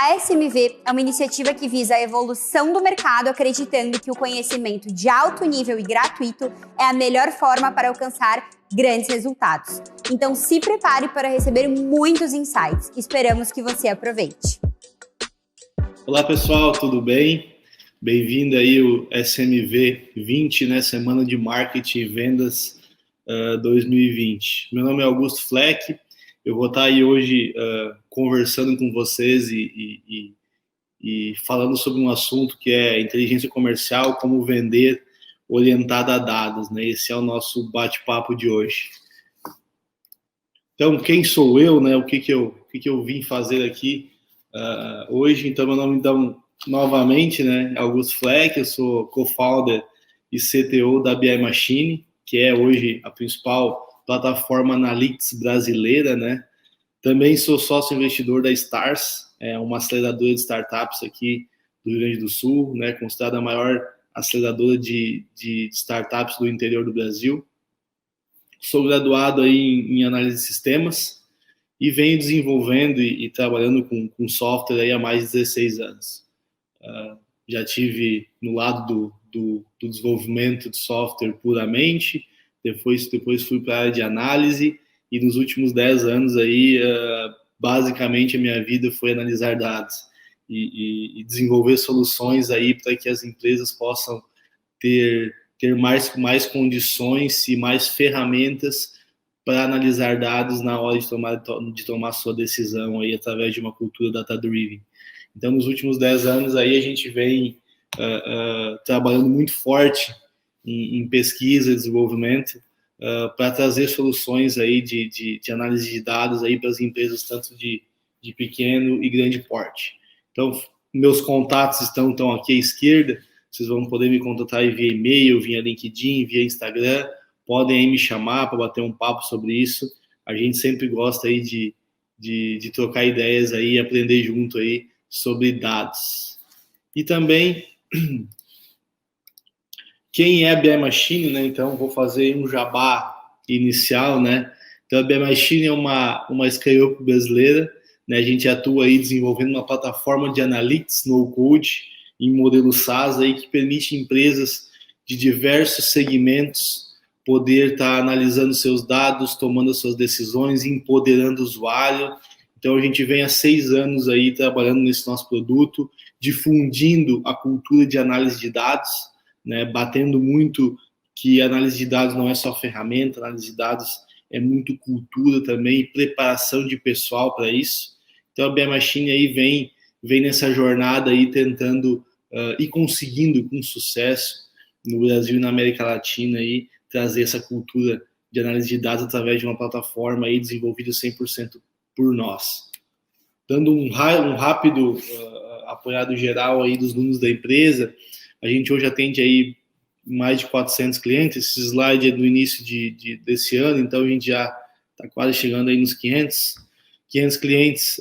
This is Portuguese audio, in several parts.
A SMV é uma iniciativa que visa a evolução do mercado, acreditando que o conhecimento de alto nível e gratuito é a melhor forma para alcançar grandes resultados. Então se prepare para receber muitos insights. Esperamos que você aproveite. Olá pessoal, tudo bem? Bem-vindo aí o SMV 20, né? Semana de Marketing e Vendas 2020. Meu nome é Augusto Fleck, eu vou estar aí hoje conversando com vocês e falando sobre um assunto que é inteligência comercial, como vender orientada a dados, né? Esse é o nosso bate-papo de hoje. Então, quem sou eu, né? O que eu vim fazer aqui hoje? Então, meu nome novamente, né? Augusto Fleck, eu sou co-founder e CTO da BI Machine, que é hoje a principal plataforma Analytics brasileira, né? Também sou sócio investidor da Stars, uma aceleradora de startups aqui do Rio Grande do Sul, né? Considerada a maior aceleradora de startups do interior do Brasil. Sou graduado aí em análise de sistemas e venho desenvolvendo e trabalhando com software aí há mais de 16 anos. Já tive no lado do desenvolvimento de software puramente, depois fui para a área de análise e nos últimos 10 anos aí, basicamente a minha vida foi analisar dados e desenvolver soluções aí para que as empresas possam ter mais condições e mais ferramentas para analisar dados na hora de tomar sua decisão aí através de uma cultura data-driven. Então, nos últimos 10 anos aí a gente vem trabalhando muito forte em pesquisa e desenvolvimento para trazer soluções aí de análise de dados aí para as empresas tanto de pequeno e grande porte. Então, meus contatos estão aqui à esquerda. Vocês vão poder me contatar via e-mail, via LinkedIn, via Instagram. Podem aí me chamar para bater um papo sobre isso. A gente sempre gosta aí de trocar ideias aí, aprender junto aí sobre dados. E também, quem é a BI Machine, né? Então, vou fazer um jabá inicial, né? Então, a BI Machine é uma scale-up brasileira, né? A gente atua aí desenvolvendo uma plataforma de analytics no-code em modelo SaaS aí que permite empresas de diversos segmentos poder estar analisando seus dados, tomando as suas decisões, empoderando o usuário. Então a gente vem há 6 anos aí trabalhando nesse nosso produto, difundindo a cultura de análise de dados, né, batendo muito que a análise de dados não é só ferramenta, a análise de dados é muito cultura também, preparação de pessoal para isso. Então a BI Machine aí vem nessa jornada aí tentando e conseguindo com sucesso no Brasil e na América Latina aí, trazer essa cultura de análise de dados através de uma plataforma aí desenvolvida 100% por nós. Dando um rápido apanhado geral aí dos números da empresa, a gente hoje atende aí mais de 400 clientes. Esse slide é do início desse ano, então a gente já está quase chegando aí nos 500 clientes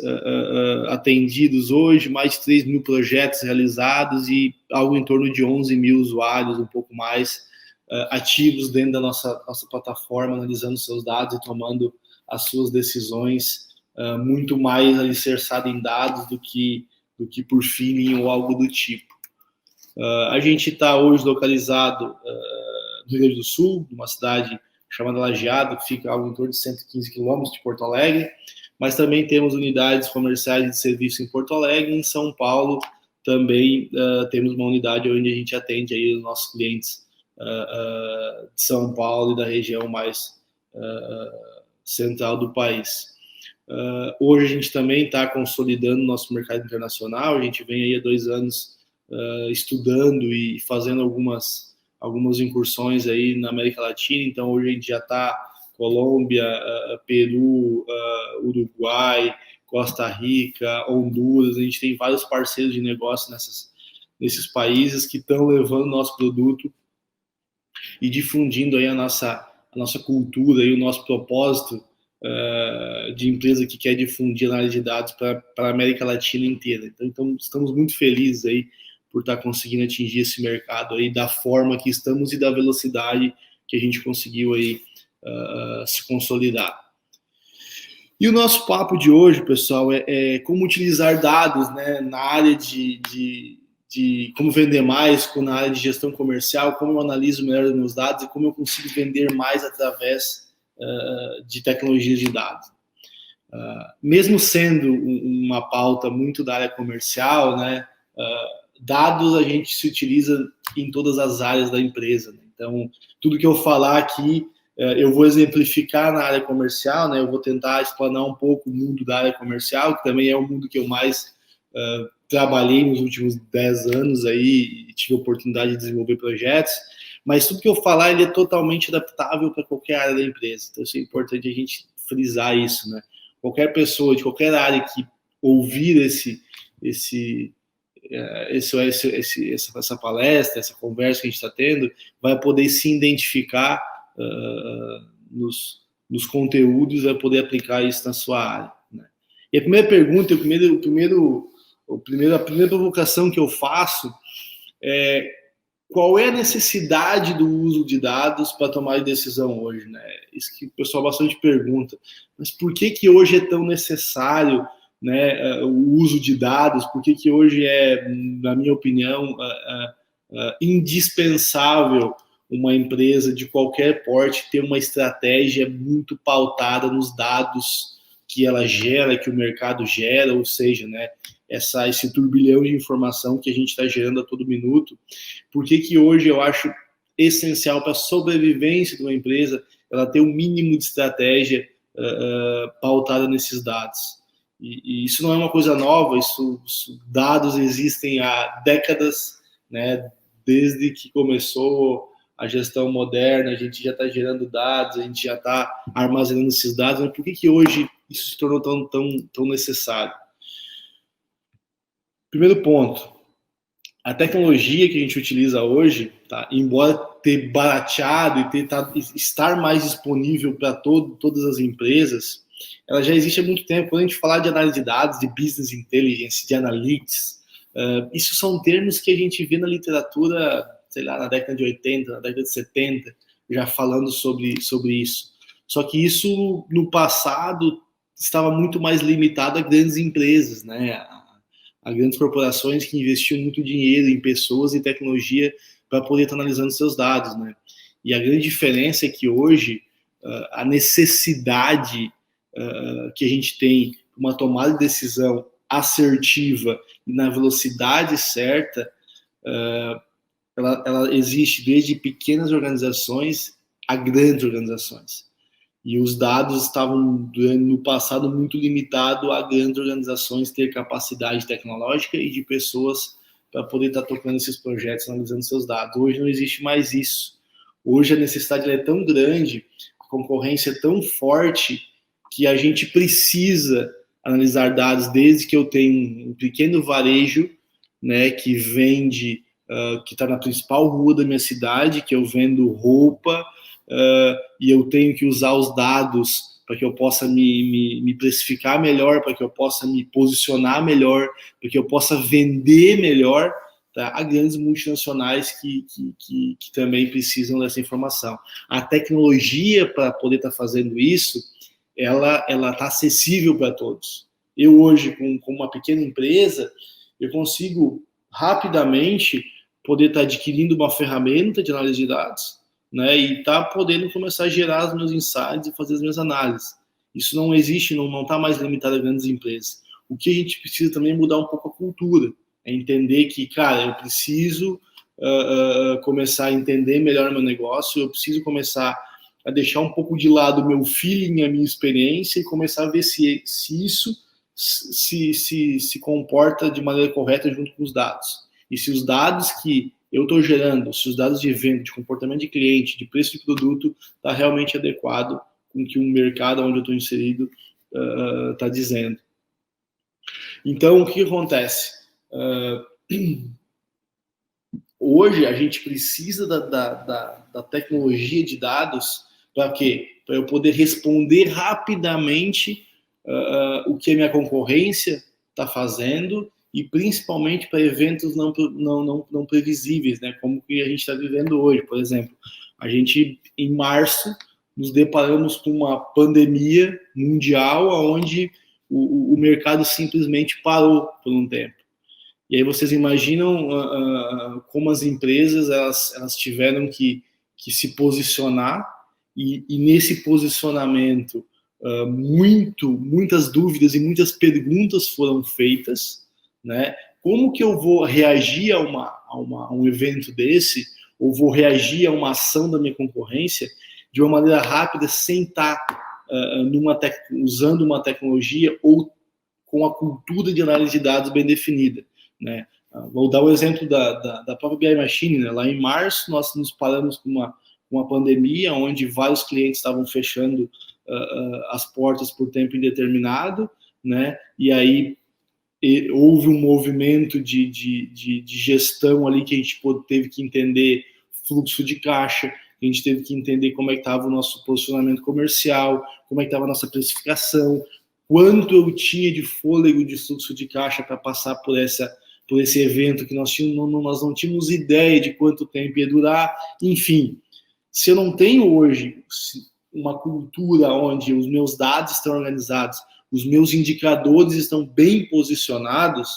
atendidos hoje, mais de 3 mil projetos realizados e algo em torno de 11 mil usuários, um pouco mais, ativos dentro da nossa plataforma, analisando seus dados e tomando as suas decisões muito mais alicerçado em dados do que por feeling ou algo do tipo. A gente está hoje localizado no Rio Grande do Sul, numa cidade chamada Lajeado, que fica algo em torno de 115 quilômetros de Porto Alegre, mas também temos unidades comerciais de serviço em Porto Alegre e em São Paulo também temos uma unidade onde a gente atende aí os nossos clientes de São Paulo e da região mais central do país. Hoje a gente também está consolidando nosso mercado internacional, a gente vem aí há 2 anos estudando e fazendo algumas incursões aí na América Latina, então hoje a gente já está Colômbia, Peru, Uruguai, Costa Rica, Honduras, a gente tem vários parceiros de negócio nesses países que estão levando nosso produto e difundindo aí a nossa cultura e o nosso propósito de empresa que quer difundir análise de dados para a América Latina inteira. Então, estamos muito felizes aí por estar conseguindo atingir esse mercado aí da forma que estamos e da velocidade que a gente conseguiu aí se consolidar. E o nosso papo de hoje, pessoal, é como utilizar dados, né, na área de como vender mais, na área de gestão comercial, como eu analiso melhor os meus dados e como eu consigo vender mais através de tecnologias de dados. Mesmo sendo uma pauta muito da área comercial, né, dados a gente se utiliza em todas as áreas da empresa, né? Então, tudo que eu falar aqui, eu vou exemplificar na área comercial, né? Eu vou tentar explanar um pouco o mundo da área comercial, que também é o mundo que eu mais trabalhei nos últimos 10 anos aí e tive a oportunidade de desenvolver projetos, mas tudo que eu falar ele é totalmente adaptável para qualquer área da empresa. Então, isso é importante a gente frisar isso, né? Qualquer pessoa de qualquer área que ouvir essa palestra, essa conversa que a gente está tendo, vai poder se identificar nos conteúdos, vai poder aplicar isso na sua área, né? E a primeira pergunta, a primeira provocação que eu faço é: qual é a necessidade do uso de dados para tomar decisão hoje, né? Isso que o pessoal bastante pergunta. Mas por que hoje é tão necessário, né, o uso de dados? Por que hoje é, na minha opinião, indispensável uma empresa de qualquer porte ter uma estratégia muito pautada nos dados que ela gera, que o mercado gera, ou seja, né, esse turbilhão de informação que a gente está gerando a todo minuto? Por que hoje eu acho essencial para a sobrevivência de uma empresa ela ter um mínimo de estratégia pautada nesses dados? E isso não é uma coisa nova, dados existem há décadas, né? Desde que começou a gestão moderna, a gente já está gerando dados, a gente já está armazenando esses dados, mas por que hoje isso se tornou tão necessário? Primeiro ponto, a tecnologia que a gente utiliza hoje, tá, embora ter barateado e estar mais disponível para todas as empresas, ela já existe há muito tempo. Quando a gente falar de análise de dados, de business intelligence, de analytics, isso são termos que a gente vê na literatura, sei lá, na década de 80, na década de 70, já falando sobre isso. Só que isso, no passado, estava muito mais limitado a grandes empresas, né? A grandes corporações que investiam muito dinheiro em pessoas e tecnologia para poder estar analisando seus dados, né? E a grande diferença é que hoje a necessidade que a gente tem uma tomada de decisão assertiva e na velocidade certa, ela existe desde pequenas organizações a grandes organizações. E os dados estavam, no passado, muito limitados a grandes organizações ter capacidade tecnológica e de pessoas para poder estar tocando esses projetos, analisando seus dados. Hoje não existe mais isso. Hoje a necessidade é tão grande, a concorrência é tão forte, que a gente precisa analisar dados desde que eu tenho um pequeno varejo, né, que vende, que está na principal rua da minha cidade, que eu vendo roupa, e eu tenho que usar os dados para que eu possa me precificar melhor, para que eu possa me posicionar melhor, para que eu possa vender melhor, tá? Há grandes multinacionais que também precisam dessa informação. A tecnologia para poder estar fazendo isso, ela está acessível para todos. Eu hoje, com uma pequena empresa, eu consigo rapidamente poder estar adquirindo uma ferramenta de análise de dados, né, e tá podendo começar a gerar os meus insights e fazer as minhas análises. Isso não existe, não está mais limitado a grandes empresas. O que a gente precisa também é mudar um pouco a cultura, é entender que, cara, eu preciso começar a entender melhor o meu negócio, eu preciso começar a deixar um pouco de lado o meu feeling, a minha experiência, e começar a ver se isso se comporta de maneira correta junto com os dados. E se os dados que eu estou gerando, se os dados de venda, de comportamento de cliente, de preço de produto, está realmente adequado com o que o mercado onde eu estou inserido está dizendo. Então, o que acontece? Hoje, a gente precisa da tecnologia de dados para quê? Para eu poder responder rapidamente o que a minha concorrência está fazendo, e principalmente para eventos não previsíveis, né? Como que a gente está vivendo hoje. Por exemplo, a gente, em março, nos deparamos com uma pandemia mundial onde o mercado simplesmente parou por um tempo. E aí vocês imaginam como as empresas elas tiveram que se posicionar, e nesse posicionamento muitas dúvidas e muitas perguntas foram feitas, né? Como que eu vou reagir a um evento desse, ou vou reagir a uma ação da minha concorrência de uma maneira rápida, sem estar usando uma tecnologia ou com a cultura de análise de dados bem definida, né? Vou dar o exemplo da própria BI Machine, né? Lá em março nós nos paramos com uma pandemia onde vários clientes estavam fechando as portas por tempo indeterminado, né? E aí houve um movimento de gestão ali que a gente teve que entender fluxo de caixa, a gente teve que entender como é que estava o nosso posicionamento comercial, como é que estava a nossa precificação, quanto eu tinha de fôlego de fluxo de caixa para passar por esse evento que nós não tínhamos ideia de quanto tempo ia durar. Enfim, se eu não tenho hoje uma cultura onde os meus dados estão organizados, os meus indicadores estão bem posicionados,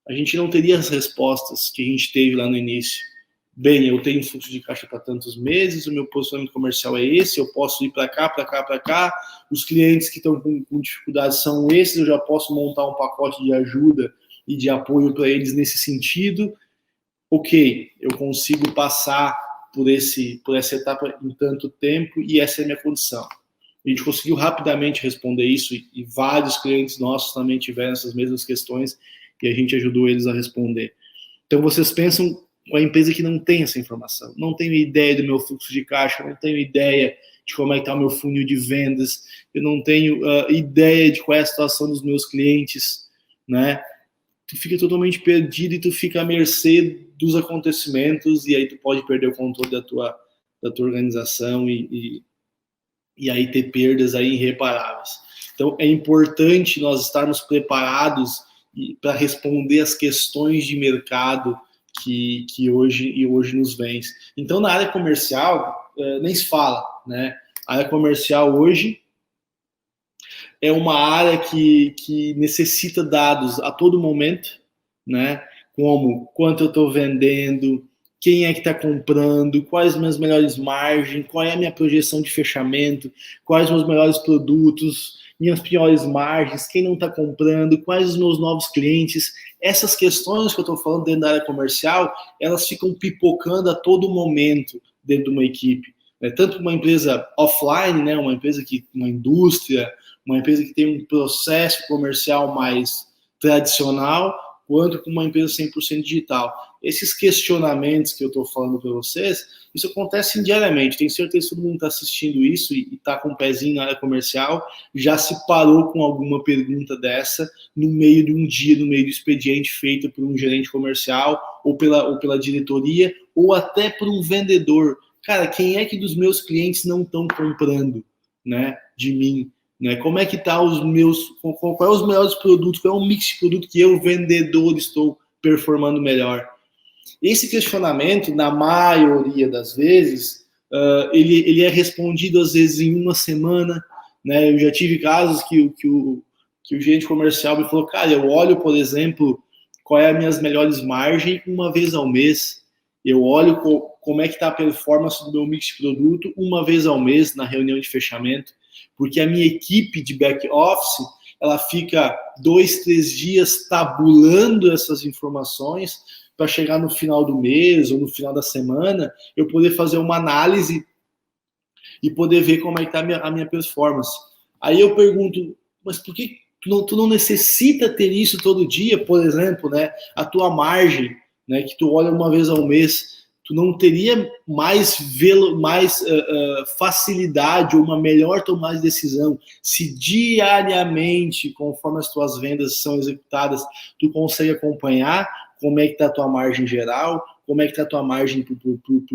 a gente não teria as respostas que a gente teve lá no início. Bem, eu tenho fluxo de caixa para tantos meses, o meu posicionamento comercial é esse, eu posso ir para cá, os clientes que estão com dificuldade são esses, eu já posso montar um pacote de ajuda e de apoio para eles nesse sentido. Ok, eu consigo passar por essa etapa em tanto tempo e essa é a minha condição. A gente conseguiu rapidamente responder isso e vários clientes nossos também tiveram essas mesmas questões e a gente ajudou eles a responder. Então, vocês pensam com a empresa que não tem essa informação, não tenho ideia do meu fluxo de caixa, não tenho ideia de como é que está o meu funil de vendas, eu não tenho ideia de qual é a situação dos meus clientes, né? Tu fica totalmente perdido e tu fica à mercê dos acontecimentos e aí tu pode perder o controle da tua organização e aí ter perdas aí irreparáveis. Então, é importante nós estarmos preparados para responder as questões de mercado que hoje nos vence. Então, na área comercial, nem se fala, né? A área comercial hoje é uma área que necessita dados a todo momento, né? Como quanto eu estou vendendo, quem é que está comprando, quais as minhas melhores margens, qual é a minha projeção de fechamento, quais os meus melhores produtos, minhas piores margens, quem não está comprando, quais os meus novos clientes. Essas questões que eu estou falando dentro da área comercial, elas ficam pipocando a todo momento dentro de uma equipe. Tanto uma empresa offline, né, uma indústria, uma empresa que tem um processo comercial mais tradicional, quanto com uma empresa 100% digital. Esses questionamentos que eu estou falando para vocês, isso acontece diariamente. Tenho certeza que todo mundo está assistindo isso e está com um pezinho na área comercial, já se parou com alguma pergunta dessa no meio de um dia, no meio do expediente feito por um gerente comercial ou pela diretoria ou até por um vendedor. Cara, quem é que dos meus clientes não estão comprando, né, de mim? Né? Como é que tá qual é os melhores produtos, qual é o mix de produto que eu, vendedor, estou performando melhor? Esse questionamento, na maioria das vezes, ele é respondido às vezes em uma semana, né? Eu já tive casos que o gerente comercial me falou, cara, eu olho, por exemplo, qual é as minhas melhores margens uma vez ao mês, eu olho como é que está a performance do meu mix de produto uma vez ao mês na reunião de fechamento, porque a minha equipe de back office, ela fica 2, 3 dias tabulando essas informações para chegar no final do mês ou no final da semana, eu poder fazer uma análise e poder ver como é que está a minha performance. Aí eu pergunto, mas por que tu não necessita ter isso todo dia, por exemplo, né? A tua margem, né, que tu olha uma vez ao mês, tu não teria mais facilidade ou uma melhor tomada de decisão se diariamente, conforme as tuas vendas são executadas, tu consegue acompanhar como é que está a tua margem geral, como é que está a tua margem para o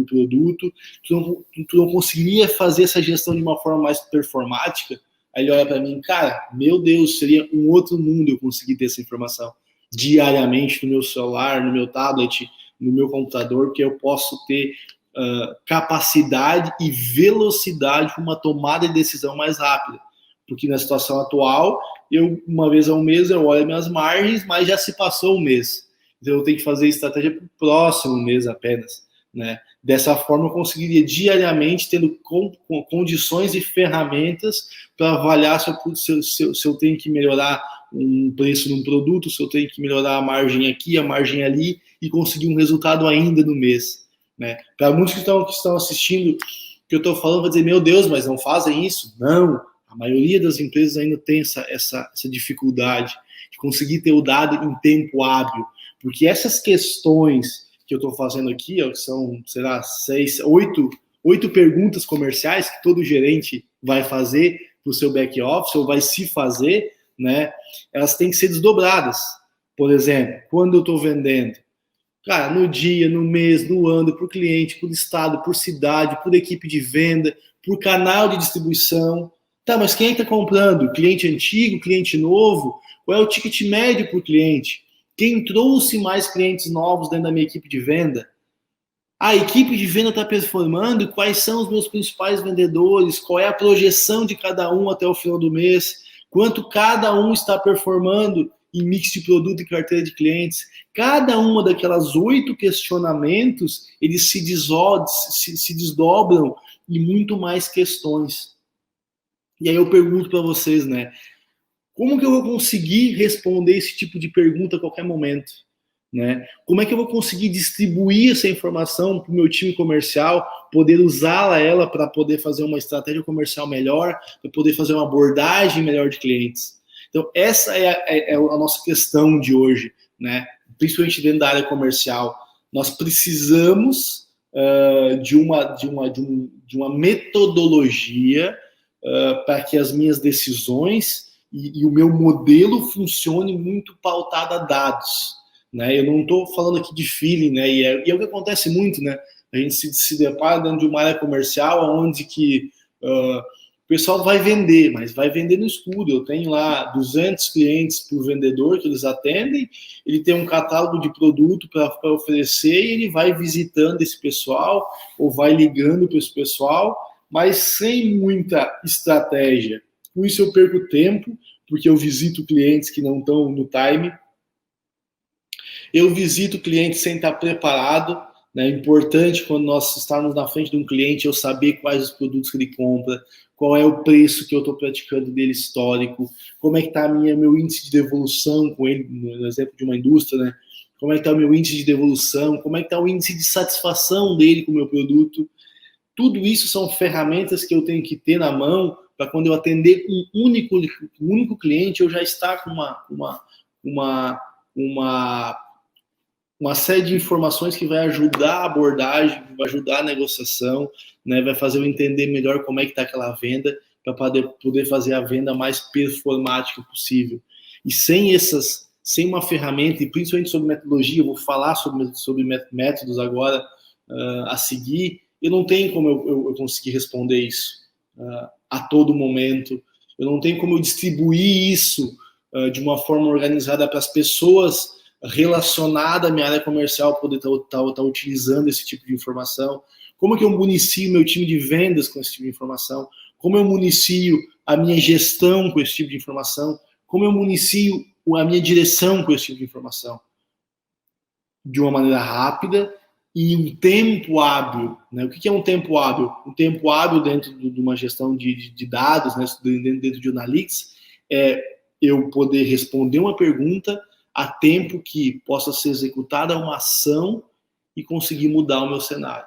produto, tu não conseguiria fazer essa gestão de uma forma mais performática? Aí ele olha para mim, cara, meu Deus, seria um outro mundo eu conseguir ter essa informação diariamente no meu celular, no meu tablet, no meu computador, que eu posso ter capacidade e velocidade para uma tomada de decisão mais rápida. Porque na situação atual, uma vez ao mês, eu olho minhas margens, mas já se passou o mês. Então, eu tenho que fazer estratégia para o próximo mês apenas, né? Dessa forma, eu conseguiria diariamente, tendo condições e ferramentas para avaliar se eu tenho que melhorar um preço num produto, se eu tenho que melhorar a margem aqui, a margem ali, e conseguir um resultado ainda no mês, né? Para muitos que estão assistindo, o que eu estou falando, vai dizer, meu Deus, mas não fazem isso? Não, a maioria das empresas ainda tem essa dificuldade de conseguir ter o dado em tempo hábil, porque essas questões que eu estou fazendo aqui, ó, que são, sei lá, 8 perguntas comerciais que todo gerente vai fazer para o seu back office, ou vai se fazer, né? Elas têm que ser desdobradas. Por exemplo, quando eu estou vendendo, cara, no dia, no mês, no ano, por cliente, por estado, por cidade, por equipe de venda, por canal de distribuição. Tá, mas quem está comprando? Cliente antigo, cliente novo? Qual é o ticket médio por cliente? Quem trouxe mais clientes novos dentro da minha equipe de venda? A equipe de venda está performando? Quais são os meus principais vendedores? Qual é a projeção de cada um até o final do mês? Quanto cada um está performando em mix de produto e carteira de clientes? Cada uma daquelas 8 questionamentos, eles se desdobram em muito mais questões. E aí eu pergunto para vocês, né? Como que eu vou conseguir responder esse tipo de pergunta a qualquer momento, né? Como é que eu vou conseguir distribuir essa informação para o meu time comercial, poder usá-la ela para poder fazer uma estratégia comercial melhor, para poder fazer uma abordagem melhor de clientes? Então, essa é a nossa questão de hoje, né? Principalmente dentro da área comercial. Nós precisamos de uma metodologia para que as minhas decisões e o meu modelo funcione muito pautado a dados, né? Eu não estou falando aqui de feeling, né? E é o que acontece muito, né? A gente se depara dentro de uma área comercial onde que o pessoal vai vender, mas vai vender no escuro. Eu tenho lá 200 clientes por vendedor que eles atendem, ele tem um catálogo de produto para oferecer e ele vai visitando esse pessoal ou vai ligando para esse pessoal, mas sem muita estratégia. Com isso eu perco tempo, porque eu visito clientes que não estão no time. Eu visito clientes sem estar preparado, né? É importante, quando nós estamos na frente de um cliente, eu saber quais os produtos que ele compra, qual é o preço que eu estou praticando dele histórico, como é que está meu índice de devolução com ele, no exemplo de uma indústria, né? Como é que está o meu índice de devolução, como é que está o índice de satisfação dele com o meu produto. Tudo isso são ferramentas que eu tenho que ter na mão para quando eu atender um único cliente, eu já estar com uma série de informações que vai ajudar a abordagem, vai ajudar a negociação, né? Vai fazer eu entender melhor como é que está aquela venda, para poder fazer a venda mais performática possível. E sem uma ferramenta, e principalmente sobre metodologia, eu vou falar sobre métodos agora a seguir, eu não tenho como eu conseguir responder isso a todo momento. Eu não tenho como eu distribuir isso de uma forma organizada para as pessoas relacionadas à minha área comercial poder estar utilizando esse tipo de informação. Como que eu municio meu time de vendas com esse tipo de informação? Como eu municio a minha gestão com esse tipo de informação? Como eu municio a minha direção com esse tipo de informação? De uma maneira rápida e um tempo hábil, né? O que é um tempo hábil? Um tempo hábil dentro de uma gestão de dados, né? Dentro de Analytics, é eu poder responder uma pergunta a tempo que possa ser executada uma ação e conseguir mudar o meu cenário.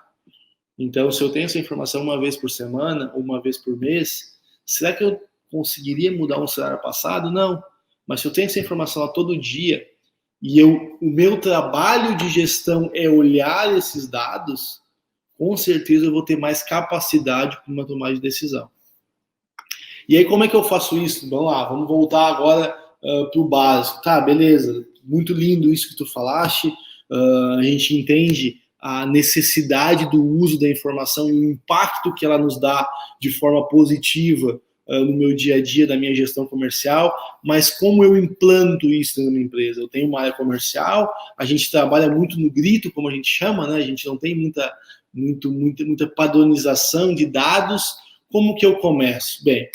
Então, se eu tenho essa informação uma vez por semana ou uma vez por mês, será que eu conseguiria mudar um cenário passado? Não. Mas se eu tenho essa informação a todo dia, e o meu trabalho de gestão é olhar esses dados, com certeza eu vou ter mais capacidade para uma tomada de decisão. E aí, como é que eu faço isso? Vamos lá, vamos voltar agora para o básico. Tá, beleza, muito lindo isso que tu falaste, a gente entende a necessidade do uso da informação e o impacto que ela nos dá de forma positiva no meu dia a dia, da minha gestão comercial, mas como eu implanto isso na minha empresa? Eu tenho uma área comercial, a gente trabalha muito no grito, como a gente chama, né? A gente não tem muita muita padronização de dados. Como que eu começo? Bem,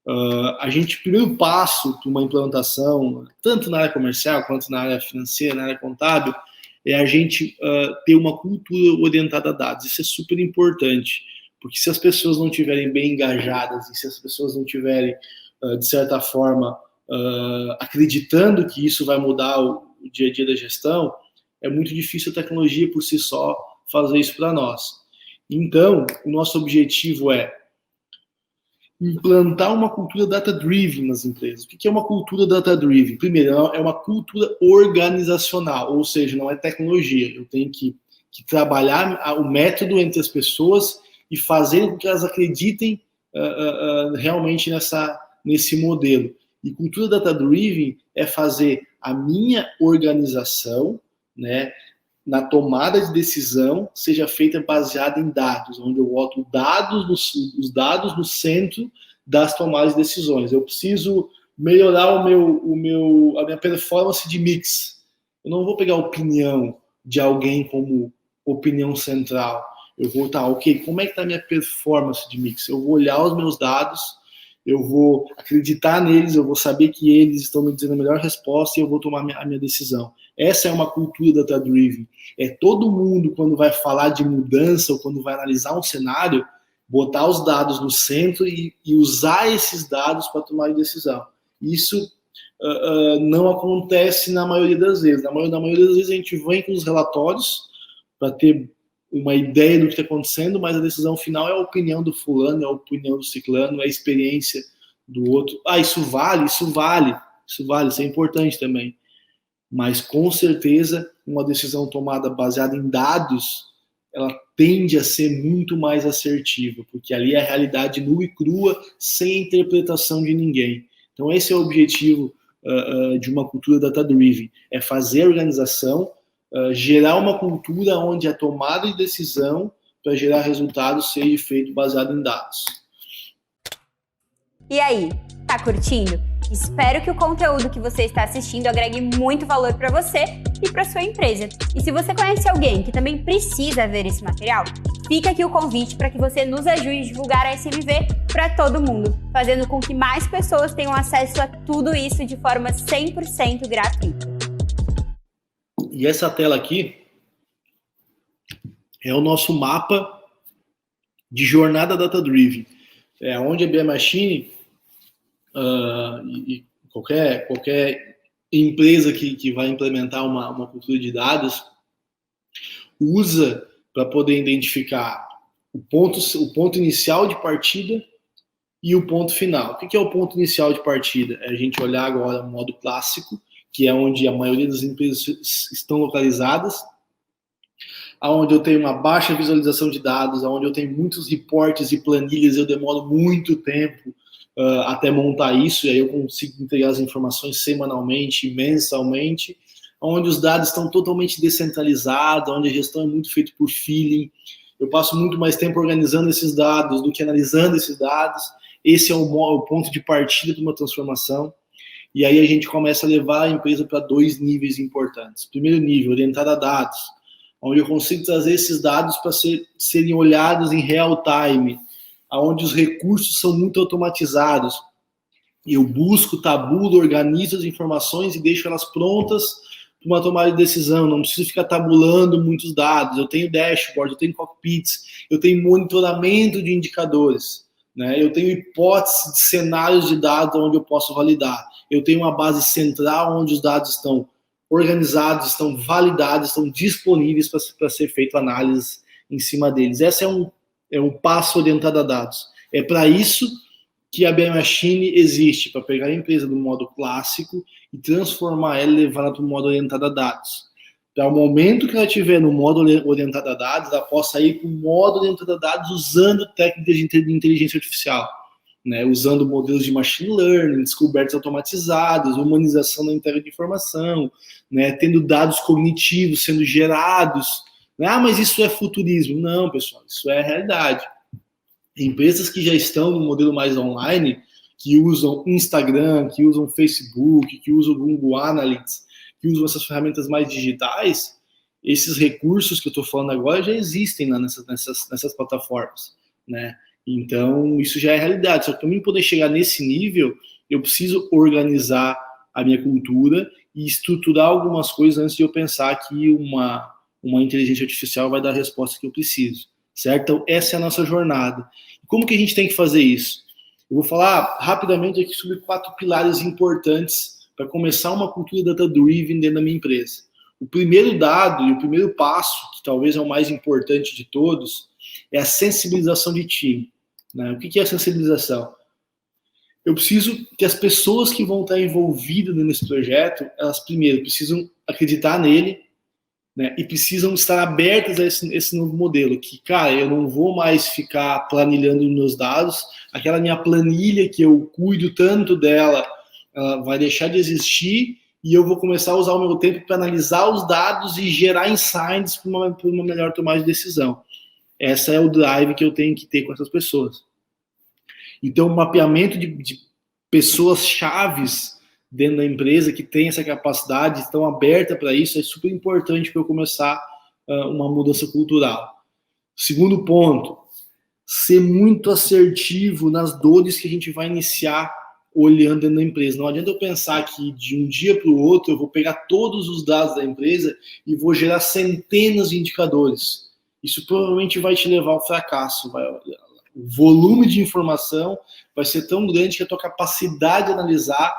o primeiro passo para uma implantação, tanto na área comercial quanto na área financeira, na área contábil, é a gente ter uma cultura orientada a dados. Isso é super importante, porque se as pessoas não estiverem bem engajadas e se as pessoas não estiverem, de certa forma, acreditando que isso vai mudar o dia a dia da gestão, é muito difícil a tecnologia por si só fazer isso para nós. Então, o nosso objetivo é implantar uma cultura data-driven nas empresas. O que é uma cultura data-driven? Primeiro, é uma cultura organizacional, ou seja, não é tecnologia. Eu tenho que trabalhar o método entre as pessoas e fazer com que elas acreditem realmente nesse modelo. E cultura data-driven é fazer a minha organização, né, na tomada de decisão, seja feita baseada em dados, onde eu boto os dados no centro das tomadas de decisões. Eu preciso melhorar a minha performance de mix. Eu não vou pegar a opinião de alguém como opinião central. Eu vou como é que está a minha performance de mix? Eu vou olhar os meus dados, eu vou acreditar neles, eu vou saber que eles estão me dizendo a melhor resposta e eu vou tomar a minha decisão. Essa é uma cultura data-driven. É todo mundo, quando vai falar de mudança ou quando vai analisar um cenário, botar os dados no centro e usar esses dados para tomar a decisão. Isso não acontece na maioria das vezes. Na maioria das vezes a gente vem com os relatórios para ter uma ideia do que está acontecendo, mas a decisão final é a opinião do fulano, é a opinião do ciclano, é a experiência do outro. Isso vale, isso é importante também. Mas, com certeza, uma decisão tomada baseada em dados, ela tende a ser muito mais assertiva, porque ali é a realidade nua e crua, sem interpretação de ninguém. Então, esse é o objetivo de uma cultura data-driven, é fazer a organização, gerar uma cultura onde a tomada de decisão para gerar resultados seja feito baseado em dados. E aí, tá curtindo? Espero que o conteúdo que você está assistindo agregue muito valor para você e para sua empresa. E se você conhece alguém que também precisa ver esse material, fica aqui o convite para que você nos ajude a divulgar a SMV para todo mundo, fazendo com que mais pessoas tenham acesso a tudo isso de forma 100% gratuita. E essa tela aqui é o nosso mapa de jornada data-driven. É onde a BM Machine e qualquer empresa que vai implementar uma cultura de dados usa para poder identificar o ponto inicial de partida e o ponto final. O que é o ponto inicial de partida? É a gente olhar agora o modo clássico, que é onde a maioria das empresas estão localizadas, onde eu tenho uma baixa visualização de dados, onde eu tenho muitos reportes e planilhas, eu demoro muito tempo até montar isso, e aí eu consigo entregar as informações semanalmente, mensalmente, onde os dados estão totalmente descentralizados, onde a gestão é muito feita por feeling. Eu passo muito mais tempo organizando esses dados do que analisando esses dados. Esse é o ponto de partida de uma transformação. E aí a gente começa a levar a empresa para 2 níveis importantes. Primeiro nível, orientado a dados, onde eu consigo trazer esses dados para serem olhados em real time, onde os recursos são muito automatizados. Eu busco, tabulo, organizo as informações e deixo elas prontas para uma tomada de decisão. Não preciso ficar tabulando muitos dados. Eu tenho dashboard, eu tenho cockpits, eu tenho monitoramento de indicadores, né? Eu tenho hipóteses de cenários de dados onde eu posso validar. Eu tenho uma base central onde os dados estão organizados, estão validados, estão disponíveis para ser feita análise em cima deles. Esse é um passo orientado a dados. É para isso que a BM Machine existe, para pegar a empresa do modo clássico e transformar ela e levar ela para o modo orientado a dados. Para o momento que ela estiver no modo orientado a dados, ela possa ir para o modo orientado a dados usando técnicas de inteligência artificial, né? Usando modelos de machine learning, descobertas automatizadas, humanização da entrega de informação, né? Tendo dados cognitivos sendo gerados. Mas isso é futurismo. Não, pessoal, isso é a realidade. Empresas que já estão no modelo mais online, que usam Instagram, que usam Facebook, que usam Google Analytics, que usam essas ferramentas mais digitais, esses recursos que eu estou falando agora já existem lá nessas plataformas, né? Então, isso já é realidade. Só que para mim poder chegar nesse nível, eu preciso organizar a minha cultura e estruturar algumas coisas antes de eu pensar que uma inteligência artificial vai dar a resposta que eu preciso, certo? Então, essa é a nossa jornada. Como que a gente tem que fazer isso? Eu vou falar rapidamente aqui sobre 4 pilares importantes para começar uma cultura data-driven dentro da minha empresa. O primeiro dado e o primeiro passo, que talvez é o mais importante de todos, é a sensibilização de time, né? O que é a sensibilização? Eu preciso que as pessoas que vão estar envolvidas nesse projeto, elas primeiro precisam acreditar nele, né, e precisam estar abertas a esse novo modelo, que, cara, eu não vou mais ficar planilhando meus dados, aquela minha planilha que eu cuido tanto dela, ela vai deixar de existir e eu vou começar a usar o meu tempo para analisar os dados e gerar insights para uma melhor tomada de decisão. Essa é o drive que eu tenho que ter com essas pessoas. Então, o mapeamento de pessoas chaves dentro da empresa que tem essa capacidade, estão abertas para isso, é super importante para eu começar uma mudança cultural. Segundo ponto, ser muito assertivo nas dores que a gente vai iniciar olhando dentro da empresa. Não adianta eu pensar que de um dia para o outro eu vou pegar todos os dados da empresa e vou gerar centenas de indicadores. Isso provavelmente vai te levar ao fracasso. O volume de informação vai ser tão grande que a tua capacidade de analisar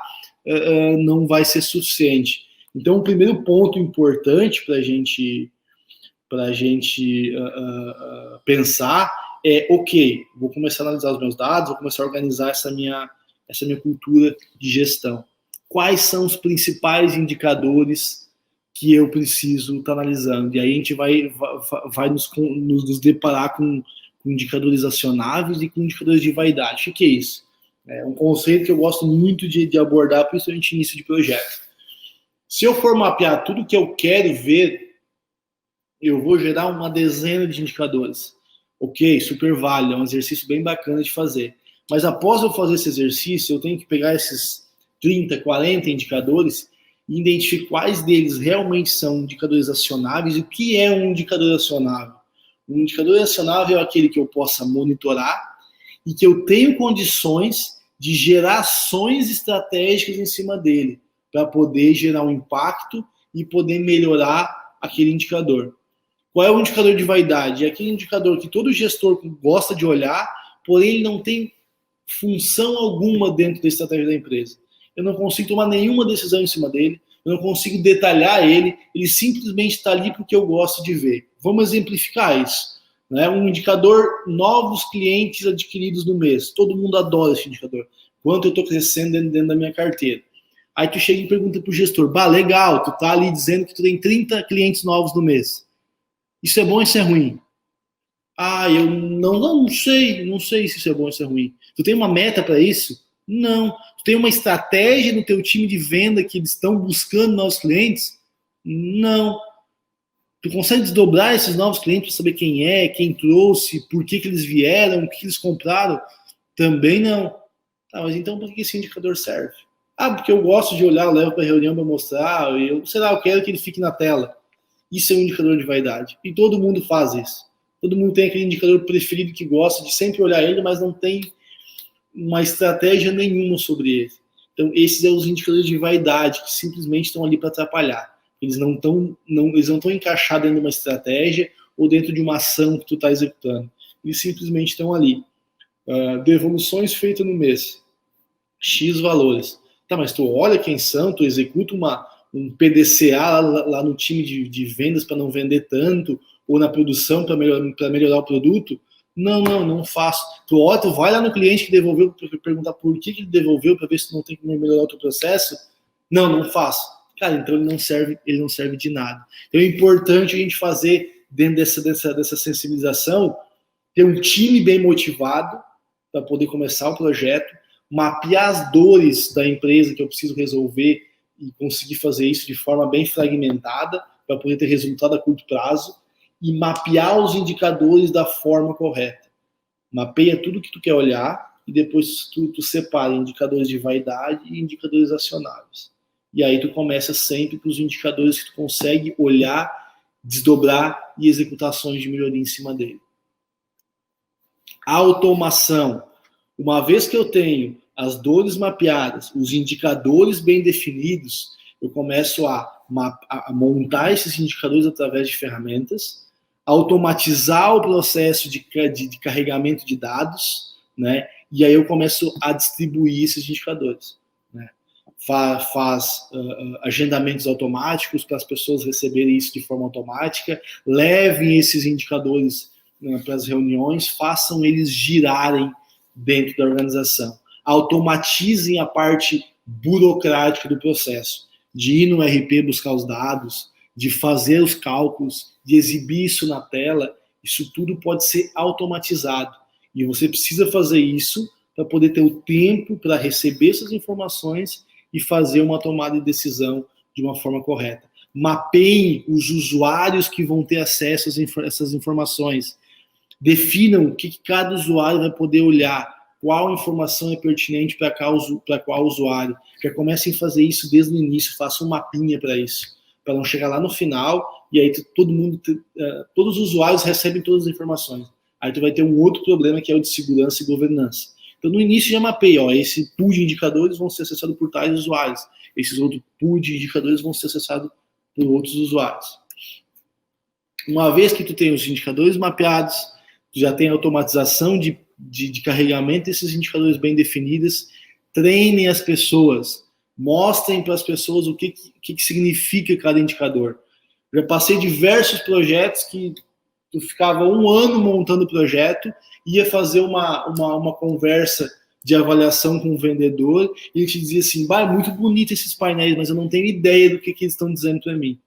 não vai ser suficiente. Então, o primeiro ponto importante para a gente pensar é, ok, vou começar a analisar os meus dados, vou começar a organizar essa minha cultura de gestão. Quais são os principais indicadores que eu preciso estar analisando? E aí a gente vai nos deparar com indicadores acionáveis e com indicadores de vaidade. O que é isso? É um conceito que eu gosto muito de abordar, principalmente no início de projeto. Se eu for mapear tudo que eu quero ver, eu vou gerar uma dezena de indicadores. Ok, super válido, é um exercício bem bacana de fazer. Mas após eu fazer esse exercício, eu tenho que pegar esses 30, 40 indicadores e identificar quais deles realmente são indicadores acionáveis e o que é um indicador acionável. Um indicador acionável é aquele que eu possa monitorar e que eu tenho condições de gerar ações estratégicas em cima dele, para poder gerar um impacto e poder melhorar aquele indicador. Qual é o indicador de vaidade? É aquele indicador que todo gestor gosta de olhar, porém ele não tem função alguma dentro da estratégia da empresa. Eu não consigo tomar nenhuma decisão em cima dele, eu não consigo detalhar ele simplesmente está ali porque eu gosto de ver. Vamos exemplificar isso. Né? Um indicador, novos clientes adquiridos no mês. Todo mundo adora esse indicador. Quanto eu estou crescendo dentro da minha carteira. Aí tu chega e pergunta para o gestor, legal, tu tá ali dizendo que tu tem 30 clientes novos no mês. Isso é bom ou isso é ruim? Eu não sei se isso é bom ou se é ruim. Tu tem uma meta para isso? Não. Tu tem uma estratégia no teu time de venda que eles estão buscando novos clientes? Não. Tu consegue desdobrar esses novos clientes para saber quem é, quem trouxe, por que eles vieram, o que eles compraram? Também não. Mas então por que esse indicador serve? Porque eu gosto de olhar, eu levo para a reunião para mostrar, eu quero que ele fique na tela. Isso é um indicador de vaidade. E todo mundo faz isso. Todo mundo tem aquele indicador preferido que gosta de sempre olhar ele, mas não tem uma estratégia nenhuma sobre ele. Então, esses são os indicadores de vaidade, que simplesmente estão ali para atrapalhar. Eles não estão encaixados dentro de uma estratégia ou dentro de uma ação que tu está executando. Eles simplesmente estão ali. Devoluções feitas no mês. X valores. Mas tu olha quem são, tu executa um PDCA lá no time de vendas para não vender tanto, ou na produção para melhorar o produto? Não faço. Tu vai lá no cliente que devolveu para perguntar por que ele devolveu, para ver se tu não tem que melhorar o teu processo? Não faço. Cara, então ele não serve de nada. Então é importante a gente fazer, dentro dessa sensibilização, ter um time bem motivado para poder começar o projeto, mapear as dores da empresa que eu preciso resolver e conseguir fazer isso de forma bem fragmentada para poder ter resultado a curto prazo e mapear os indicadores da forma correta. Mapeia tudo que tu quer olhar e depois tu separa indicadores de vaidade e indicadores acionáveis. E aí tu começa sempre com os indicadores que tu consegue olhar desdobrar e executar ações de melhoria em cima dele. A automação. Uma vez que eu tenho as dores mapeadas, os indicadores bem definidos, eu começo a montar esses indicadores através de ferramentas, automatizar o processo de carregamento de dados, né? E aí eu começo a distribuir esses indicadores, né? Faz agendamentos automáticos para as pessoas receberem isso de forma automática, levem esses indicadores, né, para as reuniões, façam eles girarem dentro da organização, automatizem a parte burocrática do processo, de ir no RP buscar os dados, de fazer os cálculos, de exibir isso na tela. Isso tudo pode ser automatizado. E você precisa fazer isso para poder ter o tempo para receber essas informações e fazer uma tomada de decisão de uma forma correta. Mapeiem os usuários que vão ter acesso a essas informações. Definam o que cada usuário vai poder olhar, qual informação é pertinente para qual usuário. Já comecem a fazer isso desde o início, façam um mapinha para isso, para não chegar lá no final e aí todos os usuários recebem todas as informações. Aí tu vai ter um outro problema, que é o de segurança e governança. Então, no início já mapeia, esse pool de indicadores vão ser acessados por tais usuários, esses outros pool de indicadores vão ser acessados por outros usuários. Uma vez que tu tem os indicadores mapeados, tu já tem a automatização de carregamento desses indicadores bem definidos, treinem as pessoas, mostrem para as pessoas o que significa cada indicador. Já passei diversos projetos que tu ficava um ano montando o projeto, ia fazer uma conversa de avaliação com o vendedor, e ele te dizia assim, é muito bonito esses painéis, mas eu não tenho ideia do que eles estão dizendo para mim.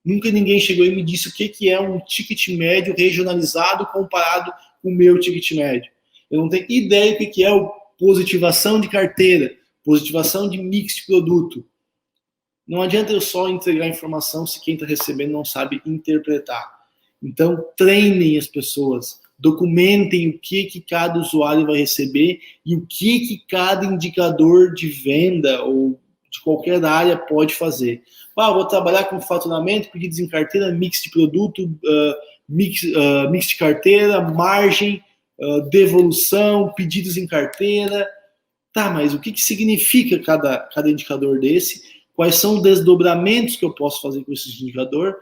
Nunca ninguém chegou e me disse o que é um ticket médio regionalizado comparado com o meu ticket médio. Eu não tenho ideia do que é positivação de carteira, positivação de mix de produto. Não adianta eu só entregar informação se quem está recebendo não sabe interpretar. Então, treinem as pessoas, documentem o que cada usuário vai receber e o que cada indicador de venda ou de qualquer área pode fazer. Vou trabalhar com faturamento, pedidos em carteira, mix de produto, mix de carteira, margem, devolução, pedidos em carteira. Tá, mas o que significa cada indicador desse? Quais são os desdobramentos que eu posso fazer com esse indicador?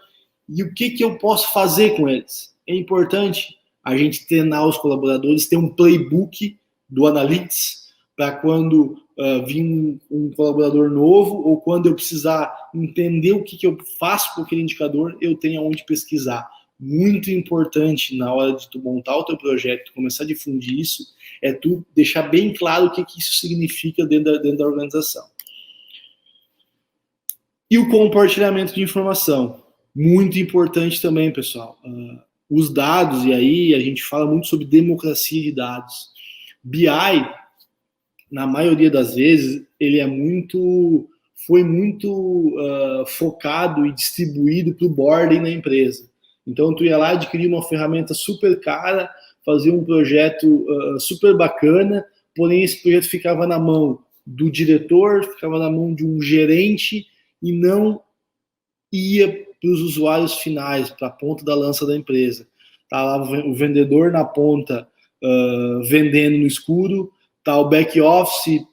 E o que eu posso fazer com eles? É importante a gente treinar os colaboradores, ter um playbook do Analytics para quando vir um colaborador novo ou quando eu precisar entender o que eu faço com aquele indicador, eu tenho onde pesquisar. Muito importante na hora de tu montar o teu projeto, tu começar a difundir isso, é tu deixar bem claro o que isso significa dentro da organização. E o compartilhamento de informação. Muito importante também, pessoal. Os dados, e aí a gente fala muito sobre democracia de dados. BI, na maioria das vezes, ele foi muito focado e distribuído para o boarding na empresa. Então, tu ia lá, adquirir uma ferramenta super cara, fazer um projeto super bacana, porém esse projeto ficava na mão do diretor, ficava na mão de um gerente e não ia para os usuários finais, para a ponta da lança da empresa. Tá lá o vendedor na ponta vendendo no escuro, tá o back office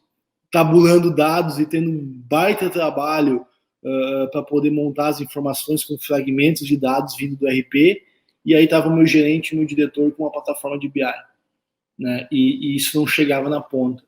tabulando dados e tendo um baita trabalho para poder montar as informações com fragmentos de dados vindo do RP, e aí estava o meu gerente e o meu diretor com uma plataforma de BI, né? E isso não chegava na ponta.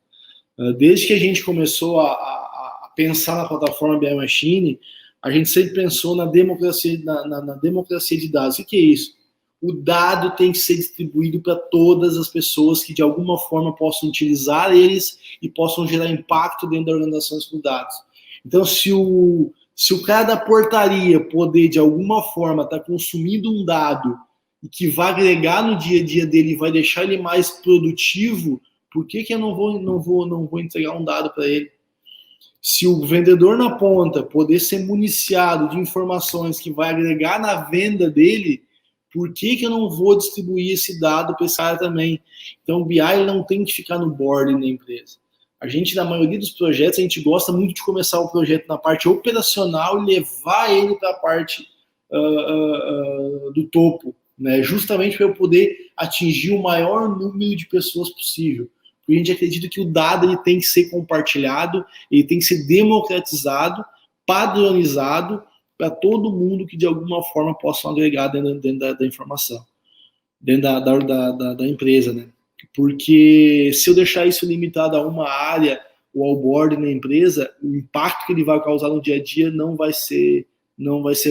Desde que a gente começou a pensar na plataforma BI Machine, a gente sempre pensou na democracia de dados. O que é isso? O dado tem que ser distribuído para todas as pessoas que de alguma forma possam utilizar eles e possam gerar impacto dentro da organização com dados. Então, se o cara da portaria poder de alguma forma estar consumindo um dado e que vai agregar no dia a dia dele e vai deixar ele mais produtivo, por que eu não vou entregar um dado para ele? Se o vendedor na ponta poder ser municiado de informações que vai agregar na venda dele, por que eu não vou distribuir esse dado para esse cara também? Então, o BI não tem que ficar no board da empresa. A gente, na maioria dos projetos, a gente gosta muito de começar o projeto na parte operacional e levar ele para a parte do topo, né? Justamente para eu poder atingir o maior número de pessoas possível. Porque a gente acredita que o dado ele tem que ser compartilhado, ele tem que ser democratizado, padronizado, para todo mundo que de alguma forma possa agregar dentro da informação, dentro da empresa, né? Porque se eu deixar isso limitado a uma área ou ao board na empresa, o impacto que ele vai causar no dia a dia não vai ser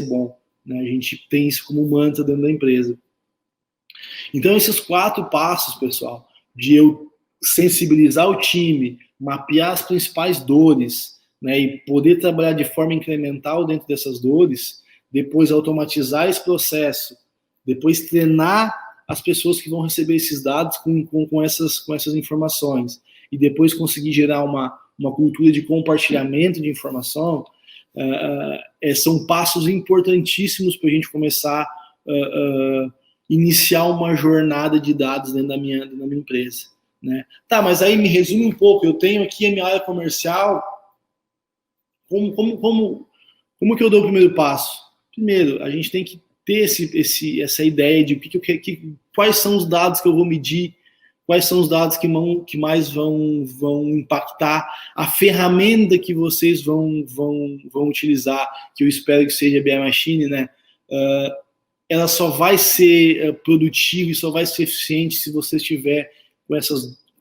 bom, né? A gente tem isso como mantra dentro da empresa. Então, esses 4 passos, pessoal, de eu sensibilizar o time, mapear as principais dores, né, e poder trabalhar de forma incremental dentro dessas dores, depois automatizar esse processo, depois treinar as pessoas que vão receber esses dados com essas informações, e depois conseguir gerar uma cultura de compartilhamento de informação, são passos importantíssimos para a gente começar a iniciar uma jornada de dados dentro da minha empresa, né? Tá, mas aí me resume um pouco, eu tenho aqui a minha área comercial, como que eu dou o primeiro passo? Primeiro, a gente tem que ter essa ideia de quais são os dados que eu vou medir, quais são os dados que mais vão impactar, a ferramenta que vocês vão utilizar, que eu espero que seja a BI Machine, né? Ela só vai ser produtiva e só vai ser eficiente se você estiver com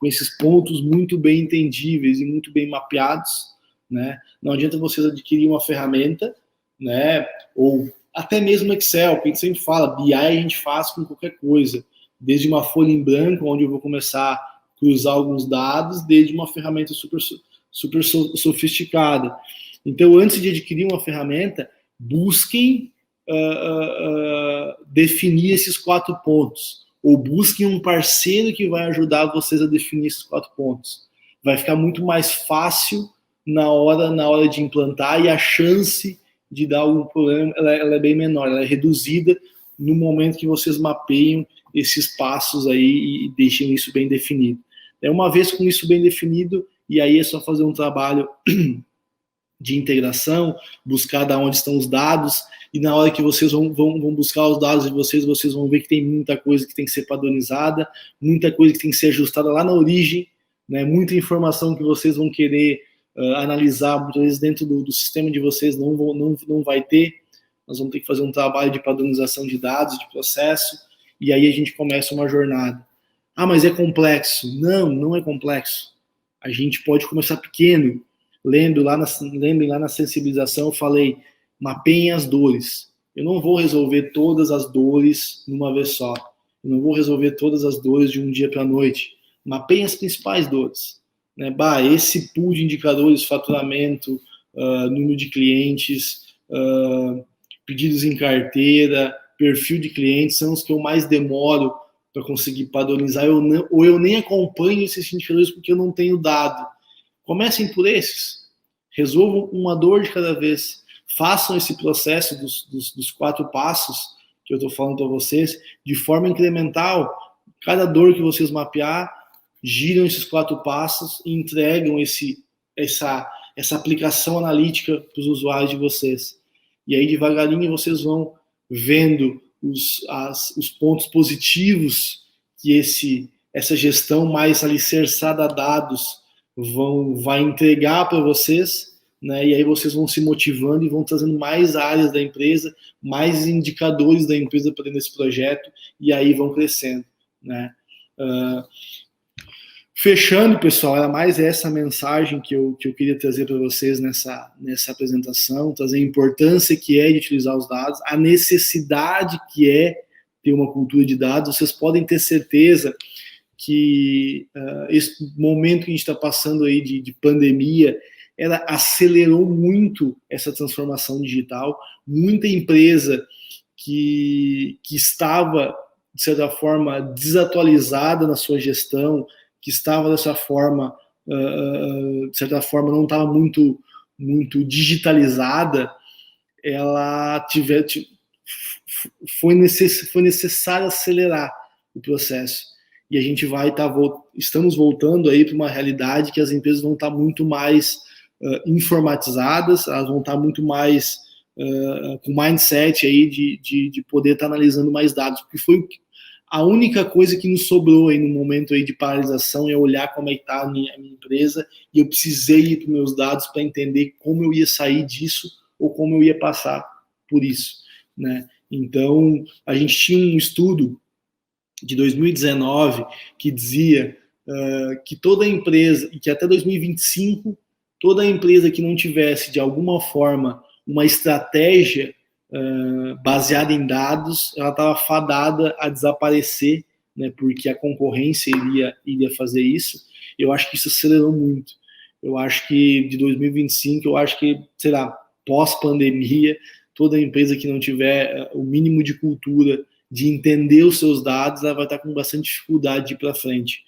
esses pontos muito bem entendíveis e muito bem mapeados, né? Não adianta vocês adquirir uma ferramenta, né? Ou até mesmo Excel, porque a gente sempre fala, BI a gente faz com qualquer coisa, desde uma folha em branco, onde eu vou começar a cruzar alguns dados, desde uma ferramenta super sofisticada. Então, antes de adquirir uma ferramenta, busquem definir esses 4 pontos, ou busquem um parceiro que vai ajudar vocês a definir esses 4 pontos. Vai ficar muito mais fácil na hora de implantar, e a chance de dar algum problema ela é bem menor, ela é reduzida no momento que vocês mapeiam esses passos aí e deixem isso bem definido. Uma vez com isso bem definido, e aí é só fazer um trabalho de integração, buscar de onde estão os dados, e na hora que vocês vão buscar os dados de vocês vão ver que tem muita coisa que tem que ser padronizada, muita coisa que tem que ser ajustada lá na origem, né? Muita informação que vocês vão querer analisar, muitas vezes dentro do sistema de vocês não vai ter. Nós vamos ter que fazer um trabalho de padronização de dados, de processo, e aí a gente começa uma jornada. Ah, mas é complexo. Não é complexo. A gente pode começar pequeno. Lembrem lá na sensibilização, eu falei, mapeiem as dores. Eu não vou resolver todas as dores numa vez só. Eu não vou resolver todas as dores de um dia para a noite. Mapeiem as principais dores. Né? Esse pool de indicadores, faturamento, número de clientes, pedidos em carteira, perfil de clientes, são os que eu mais demoro para conseguir padronizar, ou eu nem acompanho esses indicadores porque eu não tenho dado. Comecem por esses, resolvam uma dor de cada vez, façam esse processo dos 4 passos que eu estou falando para vocês, de forma incremental. Cada dor que vocês mapear, giram esses 4 passos e entregam essa aplicação analítica para os usuários de vocês. E aí, devagarinho, vocês vão vendo os pontos positivos que essa gestão mais alicerçada a dados vai entregar para vocês, né? E aí vocês vão se motivando e vão trazendo mais áreas da empresa, mais indicadores da empresa para dentro desse projeto, e aí vão crescendo, né? Fechando, pessoal, era mais essa mensagem que eu queria trazer para vocês nessa apresentação, trazer a importância que é de utilizar os dados, a necessidade que é ter uma cultura de dados. Vocês podem ter certeza que esse momento que a gente está passando aí de pandemia, ela acelerou muito essa transformação digital. Muita empresa que estava, de certa forma, desatualizada na sua gestão, que estava dessa forma, de certa forma, não estava muito digitalizada, ela foi necessário acelerar o processo. E a gente estamos voltando aí para uma realidade que as empresas vão estar muito mais informatizadas, elas vão estar muito mais com mindset aí de poder estar analisando mais dados, porque foi a única coisa que nos sobrou aí no momento aí de paralisação, é olhar como é que está a minha empresa, e eu precisei ir para os meus dados para entender como eu ia sair disso ou como eu ia passar por isso, né? Então, a gente tinha um estudo de 2019 que dizia que toda empresa, e que até 2025, toda empresa que não tivesse, de alguma forma, uma estratégia baseada em dados, ela estava fadada a desaparecer, né, porque a concorrência iria fazer isso. Eu acho que isso acelerou muito. Eu acho que de 2025, eu acho que, sei lá, pós-pandemia, toda empresa que não tiver o mínimo de cultura de entender os seus dados, ela vai estar com bastante dificuldade de ir para frente.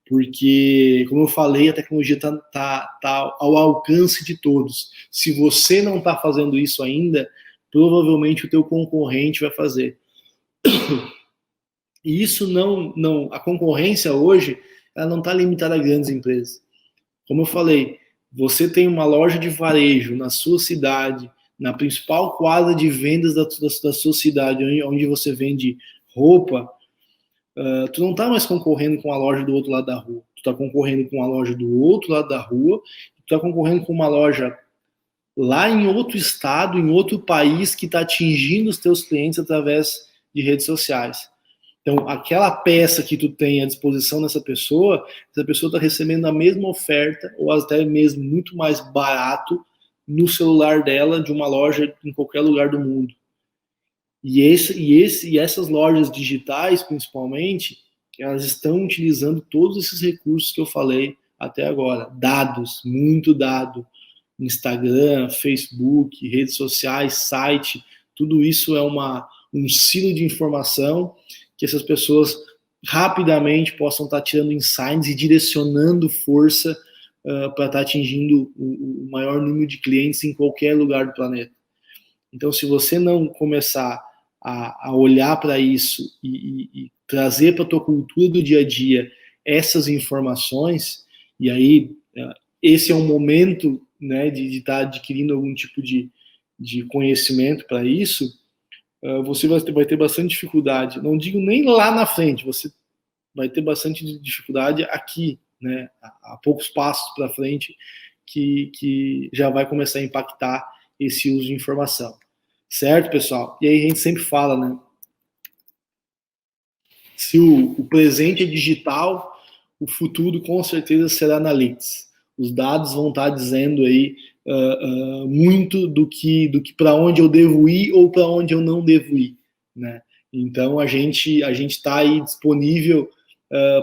Porque, como eu falei, a tecnologia tá ao alcance de todos. Se você não está fazendo isso ainda, provavelmente o teu concorrente vai fazer. E isso não, a concorrência hoje, ela não está limitada a grandes empresas. Como eu falei, você tem uma loja de varejo na sua cidade, na principal quadra de vendas da sua cidade, onde você vende roupa, tu não está mais concorrendo com a loja do outro lado da rua. Tu está concorrendo com a loja do outro lado da rua, tu está concorrendo com uma loja lá em outro estado, em outro país, que está atingindo os teus clientes através de redes sociais. Então, aquela peça que tu tem à disposição dessa pessoa, essa pessoa está recebendo a mesma oferta, ou até mesmo muito mais barato, no celular dela, de uma loja em qualquer lugar do mundo. E essas lojas digitais, principalmente, elas estão utilizando todos esses recursos que eu falei até agora. Dados, muito dado. Instagram, Facebook, redes sociais, site, tudo isso é um silo de informação que essas pessoas rapidamente possam estar tirando insights e direcionando força para estar atingindo o maior número de clientes em qualquer lugar do planeta. Então, se você não começar a olhar para isso e trazer para a tua cultura do dia a dia essas informações, e aí esse é um momento, né, de estar adquirindo algum tipo de conhecimento para isso, você vai ter bastante dificuldade. Não digo nem lá na frente, você vai ter bastante dificuldade aqui, né, a poucos passos para frente, que já vai começar a impactar esse uso de informação. Certo, pessoal? E aí a gente sempre fala, né? Se o presente é digital, o futuro com certeza será analytics. Os dados vão estar dizendo aí muito do que para onde eu devo ir ou para onde eu não devo ir, né? Então a gente está aí disponível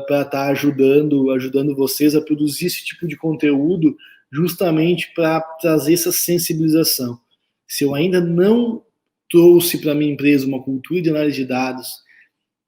para estar ajudando vocês a produzir esse tipo de conteúdo, justamente para trazer essa sensibilização. Se eu ainda não trouxe para a minha empresa uma cultura de análise de dados,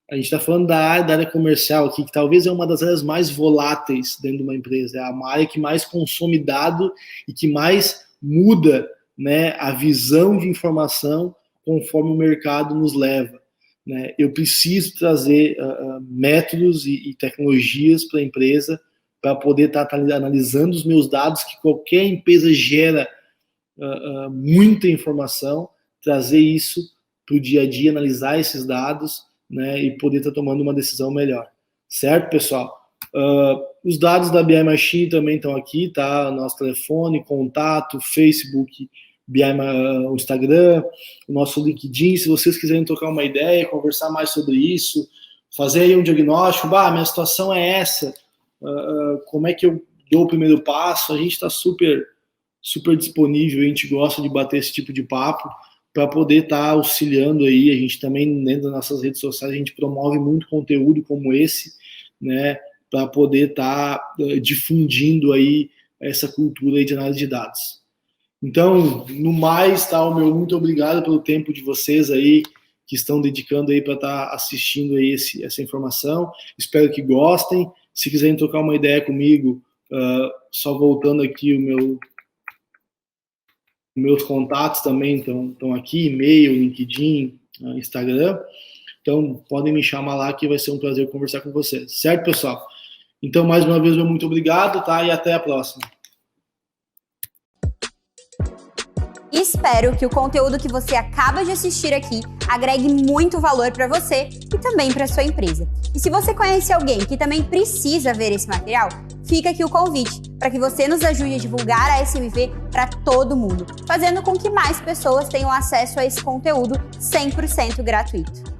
a gente está falando da área comercial aqui, que talvez é uma das áreas mais voláteis dentro de uma empresa, é uma área que mais consome dado e que mais muda, né, a visão de informação conforme o mercado nos leva, né? Eu preciso trazer métodos e tecnologias para a empresa para poder estar analisando os meus dados, que qualquer empresa gera muita informação, trazer isso para o dia a dia, analisar esses dados, né, e poder estar tomando uma decisão melhor. Certo, pessoal? Os dados da BI Machine também estão aqui, tá? Nosso telefone, contato, Facebook, o Instagram, o nosso LinkedIn. Se vocês quiserem trocar uma ideia, conversar mais sobre isso, fazer aí um diagnóstico, minha situação é essa, como é que eu dou o primeiro passo, a gente está super disponível, a gente gosta de bater esse tipo de papo para poder estar auxiliando aí. A gente também, dentro das nossas redes sociais, a gente promove muito conteúdo como esse, né, para poder estar difundindo aí essa cultura aí de análise de dados. Então, no mais, tá, o meu muito obrigado pelo tempo de vocês aí, que estão dedicando aí para estar assistindo aí essa informação. Espero que gostem. Se quiserem trocar uma ideia comigo, só voltando aqui, meus contatos também estão aqui, e-mail, LinkedIn, Instagram. Então, podem me chamar lá que vai ser um prazer conversar com vocês. Certo, pessoal? Então, mais uma vez, muito obrigado, tá? E até a próxima. espero que o conteúdo que você acaba de assistir aqui agregue muito valor para você e também para sua empresa. E se você conhece alguém que também precisa ver esse material, fica aqui o convite para que você nos ajude a divulgar a SMV para todo mundo, fazendo com que mais pessoas tenham acesso a esse conteúdo 100% gratuito.